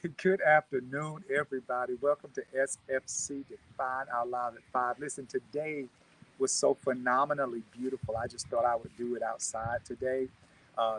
Good afternoon, everybody. Welcome to SFC Define Our Lives at 5. Listen, today was so phenomenally beautiful. I just thought I would do it outside today.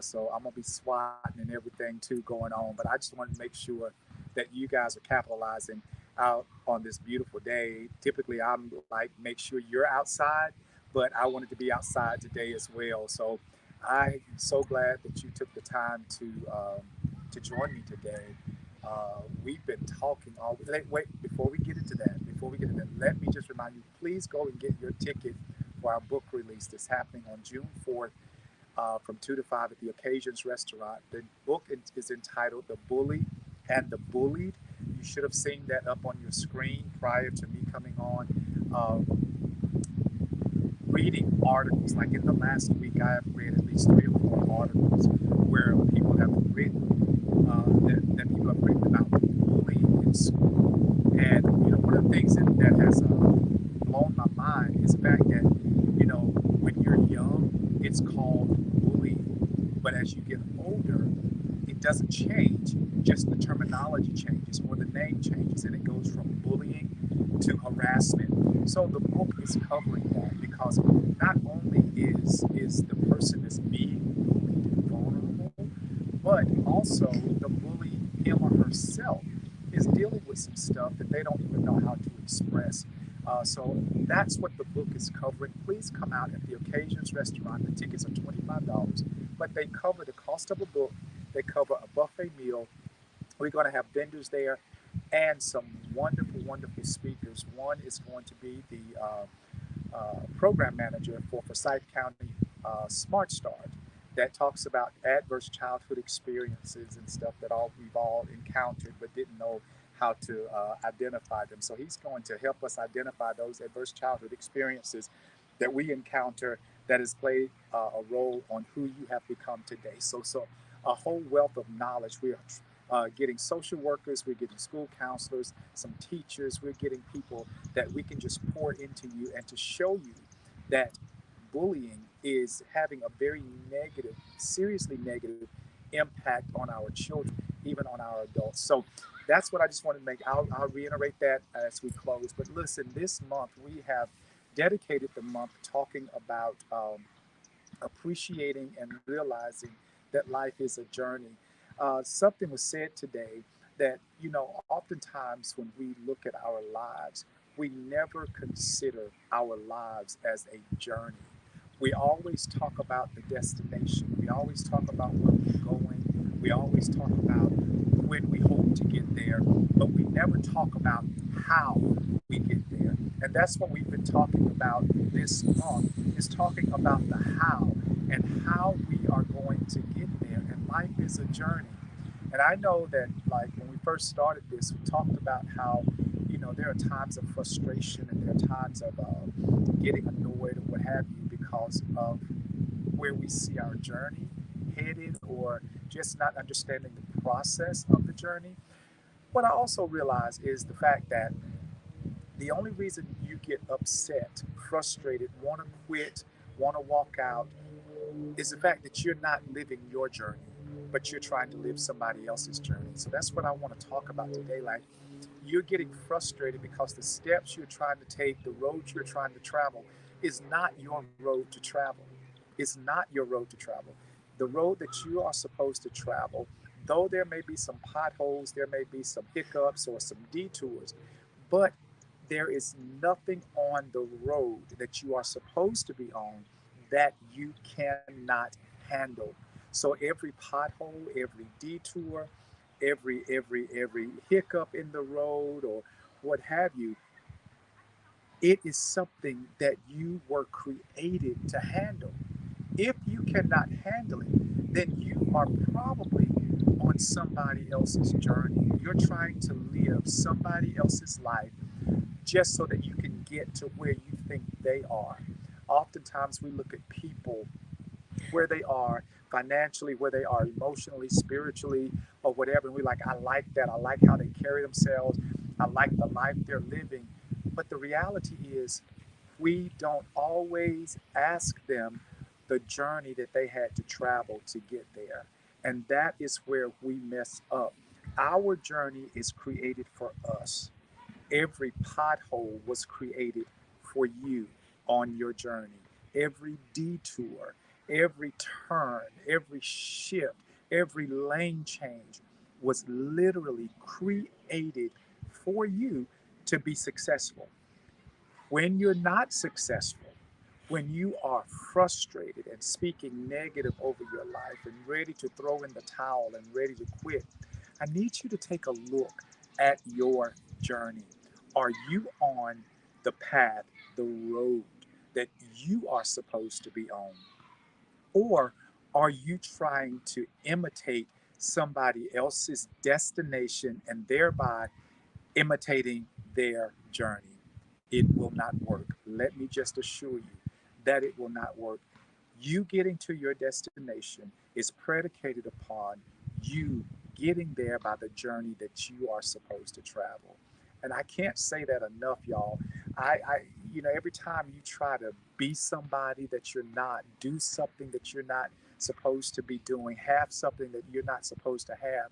So I'm going to be swatting and everything too going on. But I just wanted to make sure that you guys are capitalizing out on this beautiful day. Typically, I'm like, make sure you're outside, but I wanted to be outside today as well. So I'm so glad that you took the time to join me today. We've been talking all. Wait, before we get into that, let me just remind you: please go and get your ticket for our book release that's happening on June 4th, from 2 to 5 at the Occasions Restaurant. The book is entitled "The Bully and the Bullied." You should have seen that up on your screen prior to me coming on. Reading articles. Like in the last week, I have read at least 3 or 4 articles where people have written that people have written about bullying in school. And one of the things that has blown my mind is the fact that when you're young, it's called bullying, but as you get older, it doesn't change. Just the terminology changes or the name changes, and it goes from bullying to harassment. So the book is covering that because not only is the person that's being bullied vulnerable, but also the bully, him or herself, is dealing with some stuff that they don't even know how to express. So that's what the book is covering. Please come out at the Occasions Restaurant. The tickets are $25, but they cover the cost of a book. They cover a buffet meal. We're going to have vendors there and some wonderful, wonderful speakers. One is going to be the program manager for Forsyth County Smart Start that talks about adverse childhood experiences and stuff that we've all encountered but didn't know how to identify them. So he's going to help us identify those adverse childhood experiences that we encounter that has played a role on who you have become today. So a whole wealth of knowledge. We are getting social workers, we're getting school counselors, some teachers, we're getting people that we can just pour into you and to show you that bullying is having a very negative, seriously negative impact on our children, even on our adults. So that's what I just wanted to make. I'll reiterate that as we close. But listen, this month we have dedicated the month talking about appreciating and realizing that life is a journey. Something was said today that, oftentimes when we look at our lives, we never consider our lives as a journey. We always talk about the destination. We always talk about where we're going. We always talk about when we hope to get there, but we never talk about how we get there. And that's what we've been talking about this month, is talking about the how and how we are going to get there. And life is a journey. And I know that, like, when we first started this, we talked about how, there are times of frustration and there are times of getting annoyed or what have you because of where we see our journey headed or just not understanding the process of the journey. What I also realize is the fact that the only reason you get upset, frustrated, want to quit, want to walk out is the fact that you're not living your journey, but you're trying to live somebody else's journey. So that's what I want to talk about today. Like, you're getting frustrated because the steps you're trying to take, the road you're trying to travel, is not your road to travel. It's not your road to travel. The road that you are supposed to travel, though there may be some potholes, there may be some hiccups or some detours, but there is nothing on the road that you are supposed to be on that you cannot handle. So every pothole, every detour, every hiccup in the road or what have you, it is something that you were created to handle. If you cannot handle it, then you are probably on somebody else's journey. You're trying to live somebody else's life just so that you can get to where you think they are. Oftentimes, we look at people where they are financially, where they are emotionally, spiritually, or whatever. And we're like, I like that. I like how they carry themselves. I like the life they're living. But the reality is, we don't always ask them the journey that they had to travel to get there. And that is where we mess up. Our journey is created for us. Every pothole was created for you on your journey. Every detour, every turn, every shift, every lane change was literally created for you to be successful. When you're not successful, when you are frustrated and speaking negative over your life and ready to throw in the towel and ready to quit, I need you to take a look at your journey. Are you on the path, the road that you are supposed to be on? Or are you trying to imitate somebody else's destination and thereby imitating their journey? It will not work. Let me just assure you that it will not work. You getting to your destination is predicated upon you getting there by the journey that you are supposed to travel. And I can't say that enough, y'all. Every time you try to be somebody that you're not, do something that you're not supposed to be doing, have something that you're not supposed to have,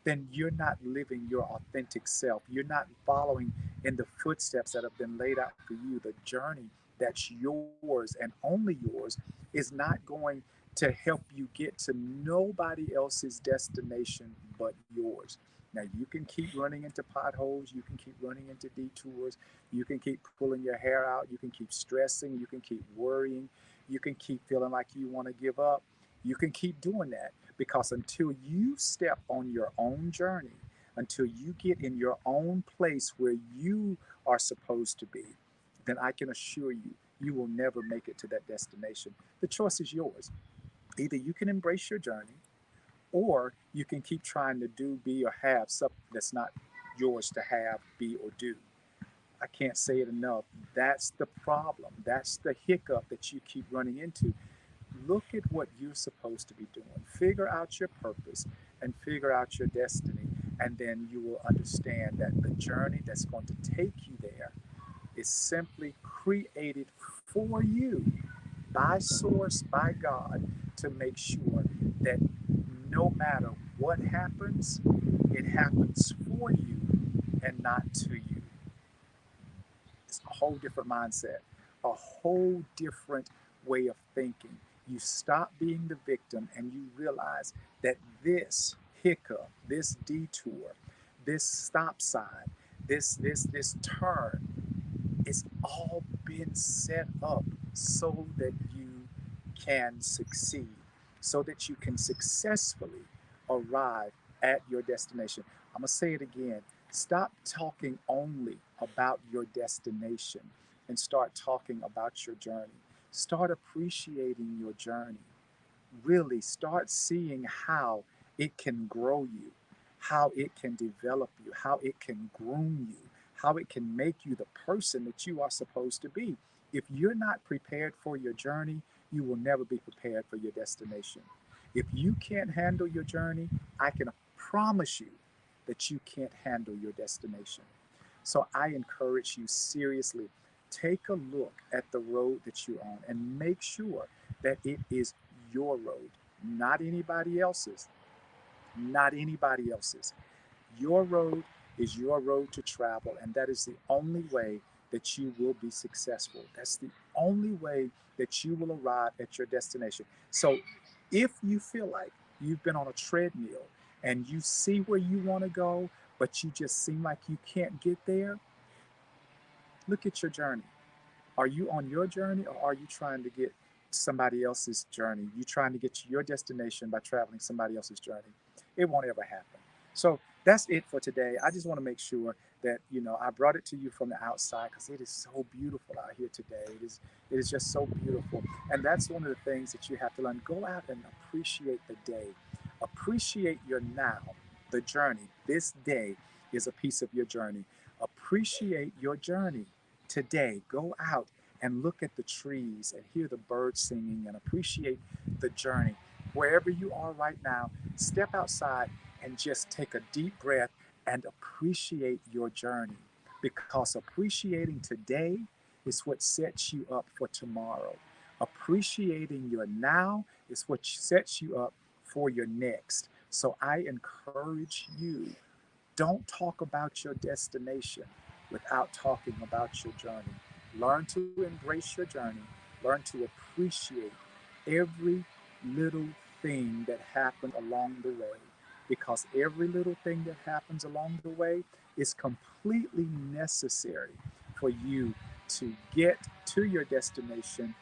then you're not living your authentic self. You're not following in the footsteps that have been laid out for you. The journey that's yours and only yours is not going to help you get to nobody else's destination but yours. Now, you can keep running into potholes, you can keep running into detours, you can keep pulling your hair out, you can keep stressing, you can keep worrying, you can keep feeling like you want to give up. You can keep doing that because until you step on your own journey, until you get in your own place where you are supposed to be, then I can assure you, you will never make it to that destination. The choice is yours. Either you can embrace your journey or you can keep trying to do, be, or have something that's not yours to have, be, or do. I can't say it enough. That's the problem. That's the hiccup that you keep running into. Look at what you're supposed to be doing. Figure out your purpose and figure out your destiny. And then you will understand that the journey that's going to take you there is simply created for you by source, by God, to make sure that no matter what happens, it happens for you and not to you. It's a whole different mindset, a whole different way of thinking. You stop being the victim and you realize that this hiccup, this detour, this stop sign, this turn, it's all been set up so that you can succeed, so that you can successfully arrive at your destination. I'm going to say it again. Stop talking only about your destination and start talking about your journey. Start appreciating your journey. Really start seeing how it can grow you, how it can develop you, how it can groom you, how it can make you the person that you are supposed to be. If you're not prepared for your journey, you will never be prepared for your destination. If you can't handle your journey, I can promise you that you can't handle your destination. So I encourage you seriously, take a look at the road that you're on and make sure that it is your road, not anybody else's, not anybody else's. Your road is your road to travel, and that is the only way that you will be successful. That's the only way that you will arrive at your destination. So if you feel like you've been on a treadmill and you see where you want to go, but you just seem like you can't get there, look at your journey. Are you on your journey or are you trying to get somebody else's journey? You trying to get to your destination by traveling somebody else's journey? It won't ever happen. So that's it for today. I just want to make sure that I brought it to you from the outside because it is so beautiful out here today. It is just so beautiful, and that's one of the things that you have to learn. Go out and appreciate the day. Appreciate your now, the journey. This day is a piece of your journey. Appreciate your journey today. Go out and look at the trees and hear the birds singing and appreciate the journey. Wherever you are right now, step outside and just take a deep breath and appreciate your journey because appreciating today is what sets you up for tomorrow. Appreciating your now is what sets you up for your next. So I encourage you, don't talk about your destination without talking about your journey. Learn to embrace your journey. Learn to appreciate every little thing that happens along the way. Because every little thing that happens along the way is completely necessary for you to get to your destination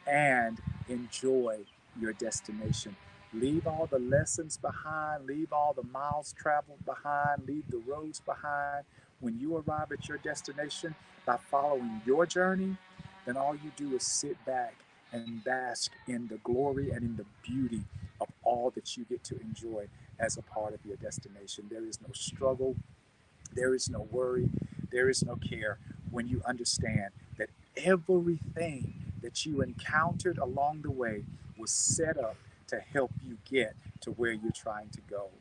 and enjoy your destination. Leave all the lessons behind, leave all the miles traveled behind, leave the roads behind. When you arrive at your destination by following your journey, then all you do is sit back and bask in the glory and in the beauty of all that you get to enjoy as a part of your destination. There is no struggle, there is no worry, there is no care when you understand that everything that you encountered along the way was set up to help you get to where you're trying to go.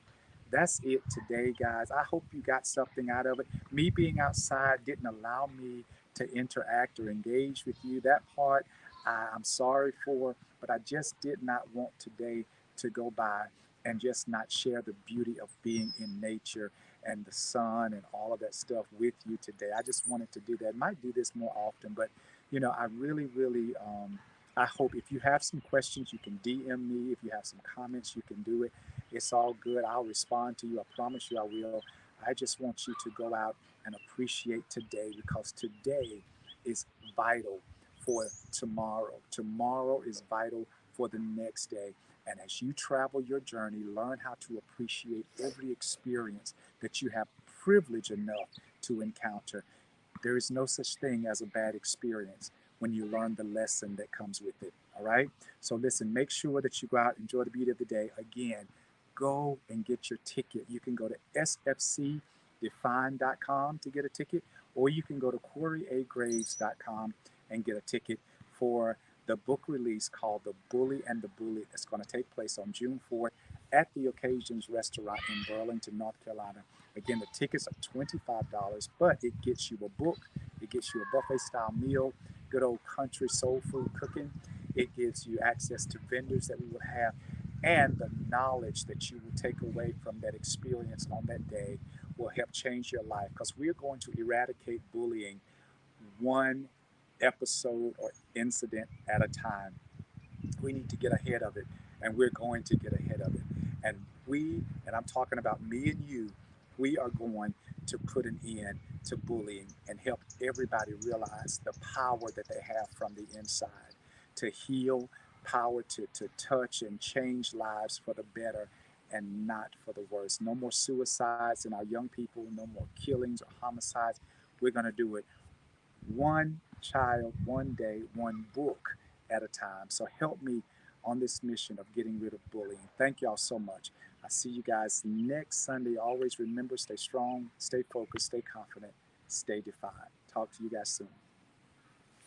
That's it today, guys. I hope you got something out of it. Me being outside didn't allow me to interact or engage with you. That part I'm sorry for, but I just did not want today to go by and just not share the beauty of being in nature and the sun and all of that stuff with you today. I just wanted to do that. Might do this more often, but I really, I hope if you have some questions, you can DM me. If you have some comments, you can do it. It's all good. I'll respond to you. I promise you I will. I just want you to go out and appreciate today because today is vital for tomorrow. Tomorrow is vital for the next day. And as you travel your journey, learn how to appreciate every experience that you have privilege enough to encounter. There is no such thing as a bad experience when you learn the lesson that comes with it. All right? So, listen, make sure that you go out, enjoy the beauty of the day. Again, go and get your ticket. You can go to sfcdefine.com to get a ticket, or you can go to coryagraves.com and get a ticket for the book release called The Bully and the Bully that's going to take place on June 4th at the Occasions Restaurant in Burlington, North Carolina. Again, the tickets are $25, but it gets you a book, it gets you a buffet style meal, good old country soul food cooking. It gives you access to vendors that we will have, and the knowledge that you will take away from that experience on that day will help change your life because we're going to eradicate bullying one episode or incident at a time. We need to get ahead of it, and we're going to get ahead of it. And I'm talking about me and you, we are going to put an end to bullying and help everybody realize the power that they have from the inside to heal, power to touch and change lives for the better and not for the worse. No more suicides in our young people, no more killings or homicides. We're going to do it one child, one day, one book at a time. So help me on this mission of getting rid of bullying. Thank y'all so much. I see you guys next Sunday. Always remember, stay strong, stay focused, stay confident, stay defiant. Talk to you guys soon.